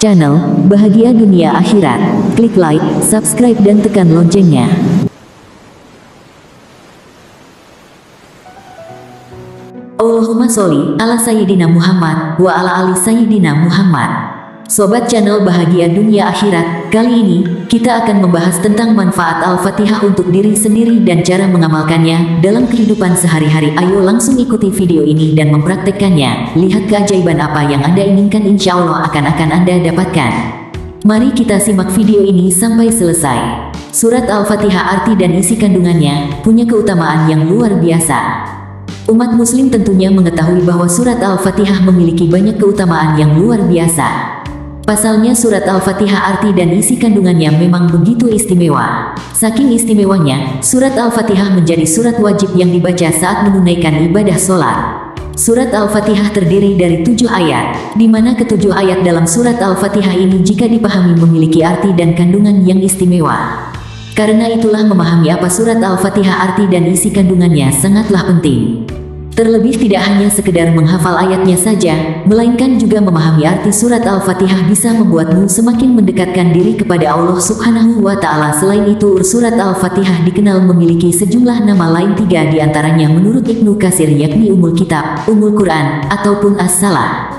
channel Bahagia Dunia Akhirat. Klik like, subscribe dan tekan loncengnya. Allahumma sholli ala Sayyidina Muhammad wa ala ali Sayyidina Muhammad. Sobat channel Bahagia Dunia Akhirat, kali ini kita akan membahas tentang manfaat Al-Fatihah untuk diri sendiri dan cara mengamalkannya dalam kehidupan sehari-hari. Ayo langsung ikuti video ini dan mempraktekkannya. Lihat keajaiban apa yang Anda inginkan, insya Allah akan Anda dapatkan. Mari kita simak video ini sampai selesai. Surat Al-Fatihah, arti dan isi kandungannya punya keutamaan yang luar biasa. Umat muslim tentunya mengetahui bahwa surat Al-Fatihah memiliki banyak keutamaan yang luar biasa. Pasalnya surat Al-Fatihah, arti dan isi kandungannya memang begitu istimewa. Saking istimewanya, surat Al-Fatihah menjadi surat wajib yang dibaca saat menunaikan ibadah sholat. Surat Al-Fatihah terdiri dari 7 ayat, di mana ketujuh ayat dalam surat Al-Fatihah ini jika dipahami memiliki arti dan kandungan yang istimewa. Karena itulah memahami apa surat Al-Fatihah, arti dan isi kandungannya sangatlah penting. Terlebih tidak hanya sekedar menghafal ayatnya saja, melainkan juga memahami arti surat Al-Fatihah bisa membuatmu semakin mendekatkan diri kepada Allah Subhanahu wa Ta'ala. Selain itu, surat Al-Fatihah dikenal memiliki sejumlah nama lain, 3 diantaranya menurut Ibnu Katsir, yakni Ummul Kitab, Ummul Quran, ataupun As-Salah.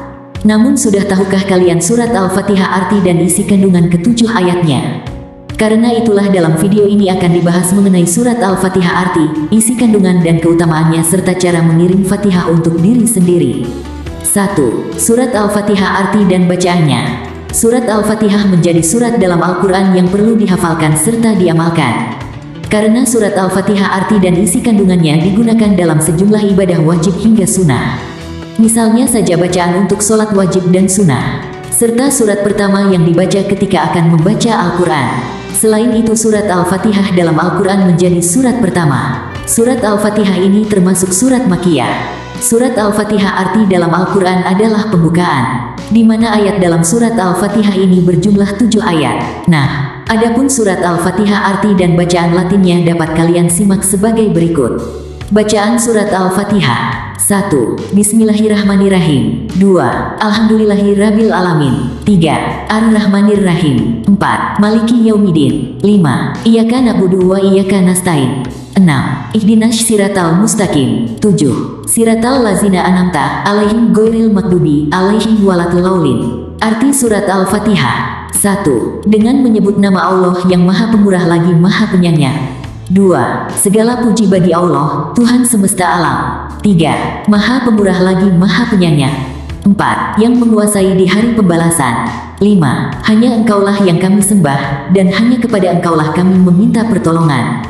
Namun sudah tahukah kalian surat Al-Fatihah, arti dan isi kandungan ketujuh ayatnya? Karena itulah dalam video ini akan dibahas mengenai surat Al-Fatihah, arti, isi kandungan dan keutamaannya serta cara mengirim Fatihah untuk diri sendiri. 1. Surat Al-Fatihah, arti dan bacaannya. Surat Al-Fatihah menjadi surat dalam Al-Quran yang perlu dihafalkan serta diamalkan. Karena surat Al-Fatihah, arti dan isi kandungannya digunakan dalam sejumlah ibadah wajib hingga sunnah. Misalnya saja bacaan untuk sholat wajib dan sunnah, serta surat pertama yang dibaca ketika akan membaca Al-Quran. Selain itu, surat Al-Fatihah dalam Al-Quran menjadi surat pertama. Surat Al-Fatihah ini termasuk surat Makkiyah. Surat Al-Fatihah, arti dalam Al-Quran adalah pembukaan, di mana ayat dalam surat Al-Fatihah ini berjumlah 7 ayat. Nah, adapun surat Al-Fatihah, arti dan bacaan latinnya dapat kalian simak sebagai berikut. Bacaan surat Al-Fatihah. 1. Bismillahirrahmanirrahim. 2. Alhamdulillahirabbil alamin. 3. Ar-Rahmanir-Rahim. 4. Maliki Yaumidin. 5. Iyyaka na'budu wa iyyaka nasta'in. 6. Ihdinas siratal mustaqim. 7. Siratal lazina an'amta 'alaihim ghairil maghdubi 'alaihim waladdallin. Arti surat Al-Fatihah. 1. Dengan menyebut nama Allah yang Maha Pemurah lagi Maha Penyayang. 2. Segala puji bagi Allah, Tuhan semesta alam. 3. Maha Pemurah lagi Maha Penyayang. 4. Yang menguasai di hari pembalasan. 5. Hanya Engkaulah yang kami sembah, dan hanya kepada Engkaulah kami meminta pertolongan.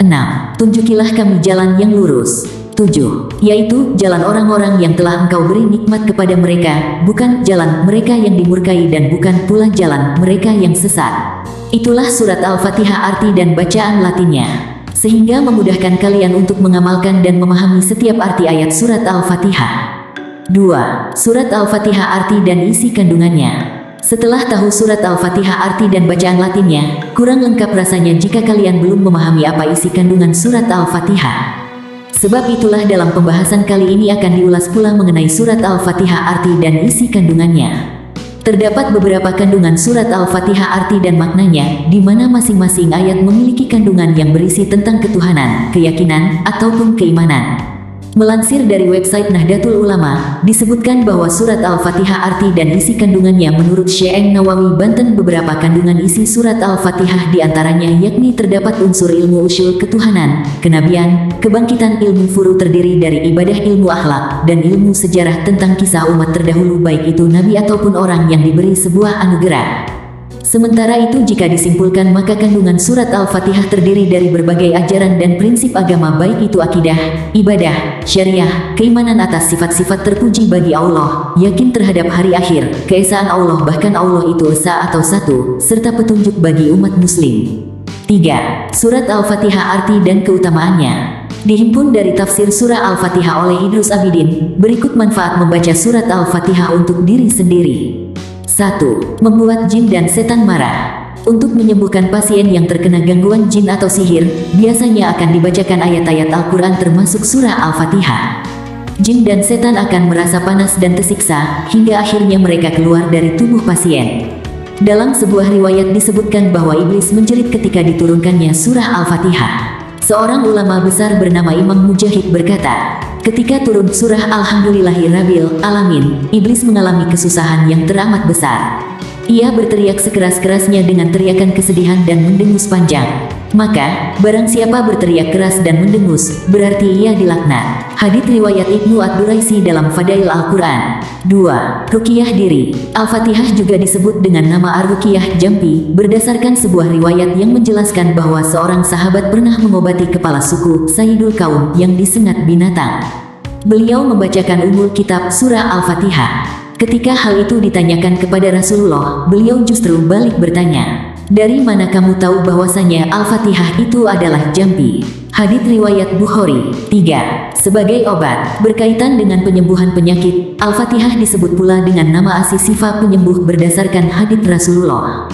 6. Tunjukilah kami jalan yang lurus. 7. Yaitu jalan orang-orang yang telah Engkau beri nikmat kepada mereka, bukan jalan mereka yang dimurkai dan bukan pula jalan mereka yang sesat. Itulah surat Al-Fatihah, arti dan bacaan latinnya, sehingga memudahkan kalian untuk mengamalkan dan memahami setiap arti ayat surat Al-Fatihah. 2. Surat Al-Fatihah, arti dan isi kandungannya. Setelah tahu surat Al-Fatihah, arti dan bacaan latinnya, kurang lengkap rasanya jika kalian belum memahami apa isi kandungan surat Al-Fatihah. Sebab itulah dalam pembahasan kali ini akan diulas pula mengenai surat Al-Fatihah, arti dan isi kandungannya. Terdapat beberapa kandungan surat Al-Fatihah, arti dan maknanya, di mana masing-masing ayat memiliki kandungan yang berisi tentang ketuhanan, keyakinan, ataupun keimanan. Melansir dari website Nahdlatul Ulama, disebutkan bahwa surat Al-Fatihah, arti dan isi kandungannya menurut Syekh Nawawi Banten, beberapa kandungan isi surat Al-Fatihah diantaranya yakni terdapat unsur ilmu usul ketuhanan, kenabian, kebangkitan ilmu furu terdiri dari ibadah, ilmu akhlak, dan ilmu sejarah tentang kisah umat terdahulu baik itu nabi ataupun orang yang diberi sebuah anugerah. Sementara itu, jika disimpulkan maka kandungan surat Al-Fatihah terdiri dari berbagai ajaran dan prinsip agama baik itu akidah, ibadah, syariah, keimanan atas sifat-sifat terpuji bagi Allah, yakin terhadap hari akhir, keesaan Allah bahkan Allah itu esa atau satu, serta petunjuk bagi umat muslim. 3. Surat Al-Fatihah, arti dan keutamaannya. Dihimpun dari tafsir surah Al-Fatihah oleh Idrus Abidin, berikut manfaat membaca surat Al-Fatihah untuk diri sendiri. 1. Membuat jin dan setan marah. Untuk menyembuhkan pasien yang terkena gangguan jin atau sihir, biasanya akan dibacakan ayat-ayat Al-Quran termasuk surah Al-Fatihah. Jin dan setan akan merasa panas dan tersiksa, hingga akhirnya mereka keluar dari tubuh pasien. Dalam sebuah riwayat disebutkan bahwa iblis menjerit ketika diturunkannya surah Al-Fatihah. Seorang ulama besar bernama Imam Mujahid berkata, ketika turun surah Alhamdulillahirabbil alamin, iblis mengalami kesusahan yang teramat besar. Ia berteriak sekeras-kerasnya dengan teriakan kesedihan dan mendengus panjang. Maka, barang siapa berteriak keras dan mendengus, berarti ia dilaknat. Hadits riwayat Ibnu Ad-Duraisi dalam Fadail Al-Quran. 2. Ruqyah diri. Al-Fatihah juga disebut dengan nama Ar-Ruqyah Jampi, berdasarkan sebuah riwayat yang menjelaskan bahwa seorang sahabat pernah mengobati kepala suku, Sayyidul Qaum, yang disengat binatang. Beliau membacakan umul kitab surah Al-Fatihah. Ketika hal itu ditanyakan kepada Rasulullah, beliau justru balik bertanya, dari mana kamu tahu bahwasanya Al-Fatihah itu adalah jampi? Hadits riwayat Bukhari. 3. Sebagai obat, berkaitan dengan penyembuhan penyakit, Al-Fatihah disebut pula dengan nama As-Sifa penyembuh berdasarkan hadits Rasulullah.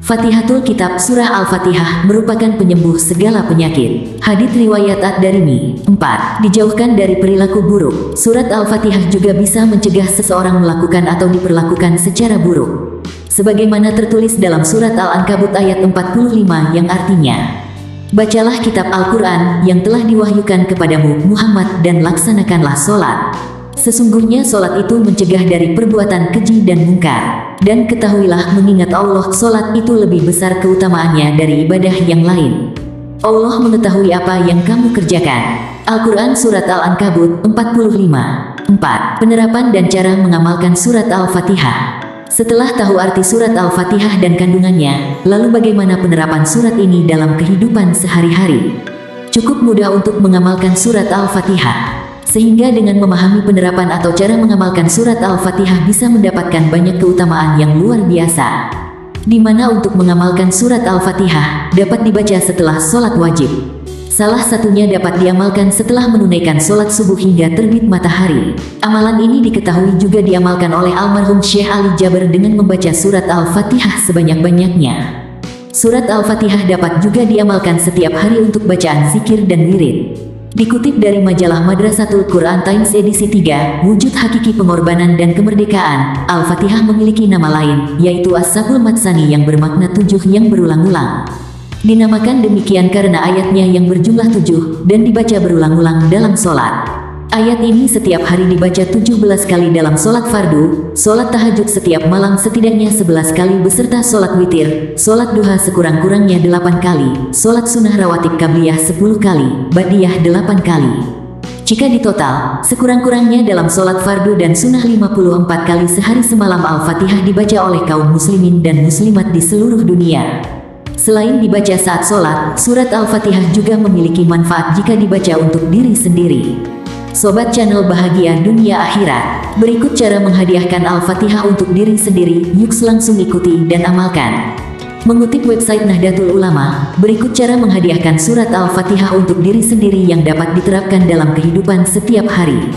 Fatihatul Kitab surah Al-Fatihah merupakan penyembuh segala penyakit. Hadits riwayat Ad-Darimi. 4. Dijauhkan dari perilaku buruk. Surat Al-Fatihah juga bisa mencegah seseorang melakukan atau diperlakukan secara buruk. Sebagaimana tertulis dalam surat Al-Ankabut ayat 45 yang artinya, bacalah kitab Al-Quran yang telah diwahyukan kepadamu Muhammad dan laksanakanlah sholat. Sesungguhnya sholat itu mencegah dari perbuatan keji dan mungkar. Dan ketahuilah mengingat Allah, sholat itu lebih besar keutamaannya dari ibadah yang lain. Allah mengetahui apa yang kamu kerjakan. Al-Quran Surat Al-Ankabut 45. 4. Penerapan dan cara mengamalkan surat Al-Fatihah. Setelah tahu arti surat Al-Fatihah dan kandungannya, lalu bagaimana penerapan surat ini dalam kehidupan sehari-hari? Cukup mudah untuk mengamalkan surat Al-Fatihah. Sehingga dengan memahami penerapan atau cara mengamalkan surat Al-Fatihah bisa mendapatkan banyak keutamaan yang luar biasa. Di mana untuk mengamalkan surat Al-Fatihah dapat dibaca setelah sholat wajib. Salah satunya dapat diamalkan setelah menunaikan sholat subuh hingga terbit matahari. Amalan ini diketahui juga diamalkan oleh almarhum Syekh Ali Jaber dengan membaca surat Al-Fatihah sebanyak-banyaknya. Surat Al-Fatihah dapat juga diamalkan setiap hari untuk bacaan zikir dan wirid. Dikutip dari majalah Madrasatul Quran Times edisi 3, Wujud Hakiki Pengorbanan dan Kemerdekaan, Al-Fatihah memiliki nama lain, yaitu As-Sabul Matsani yang bermakna 7 yang berulang-ulang. Dinamakan demikian karena ayatnya yang berjumlah 7, dan dibaca berulang-ulang dalam sholat. Ayat ini setiap hari dibaca 17 kali dalam sholat fardu, sholat tahajud setiap malam setidaknya 11 kali beserta sholat witir, sholat duha sekurang-kurangnya 8 kali, sholat sunnah rawatib qabliyah 10 kali, ba'diyah 8 kali. Jika ditotal, sekurang-kurangnya dalam sholat fardu dan sunnah 54 kali sehari semalam Al-Fatihah dibaca oleh kaum muslimin dan muslimat di seluruh dunia. Selain dibaca saat sholat, surat Al-Fatihah juga memiliki manfaat jika dibaca untuk diri sendiri. Sobat channel Bahagia Dunia Akhirat, berikut cara menghadiahkan Al-Fatihah untuk diri sendiri, yuk langsung ikuti dan amalkan. Mengutip website Nahdlatul Ulama, berikut cara menghadiahkan surat Al-Fatihah untuk diri sendiri yang dapat diterapkan dalam kehidupan setiap hari.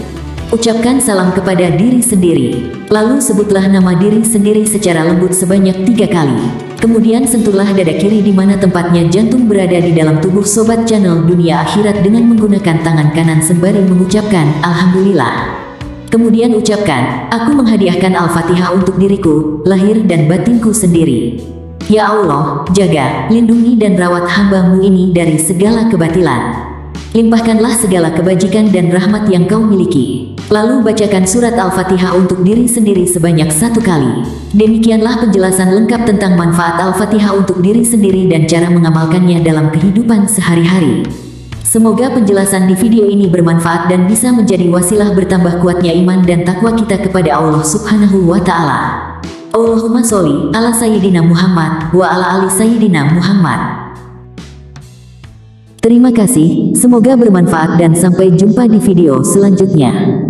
Ucapkan salam kepada diri sendiri, lalu sebutlah nama diri sendiri secara lembut sebanyak 3 kali. Kemudian sentuhlah dada kiri di mana tempatnya jantung berada di dalam tubuh sobat channel Dunia Akhirat dengan menggunakan tangan kanan sembari mengucapkan Alhamdulillah. Kemudian ucapkan, aku menghadiahkan Al-Fatihah untuk diriku, lahir dan batinku sendiri. Ya Allah, jaga, lindungi dan rawat hamba-Mu ini dari segala kebatilan. Limpahkanlah segala kebajikan dan rahmat yang Kau miliki. Lalu bacakan surat Al-Fatihah untuk diri sendiri sebanyak 1 kali. Demikianlah penjelasan lengkap tentang manfaat Al-Fatihah untuk diri sendiri dan cara mengamalkannya dalam kehidupan sehari-hari. Semoga penjelasan di video ini bermanfaat dan bisa menjadi wasilah bertambah kuatnya iman dan takwa kita kepada Allah Subhanahu wa Ta'ala. Allahumma sholli ala Sayyidina Muhammad wa ala ali Sayyidina Muhammad. Terima kasih, semoga bermanfaat dan sampai jumpa di video selanjutnya.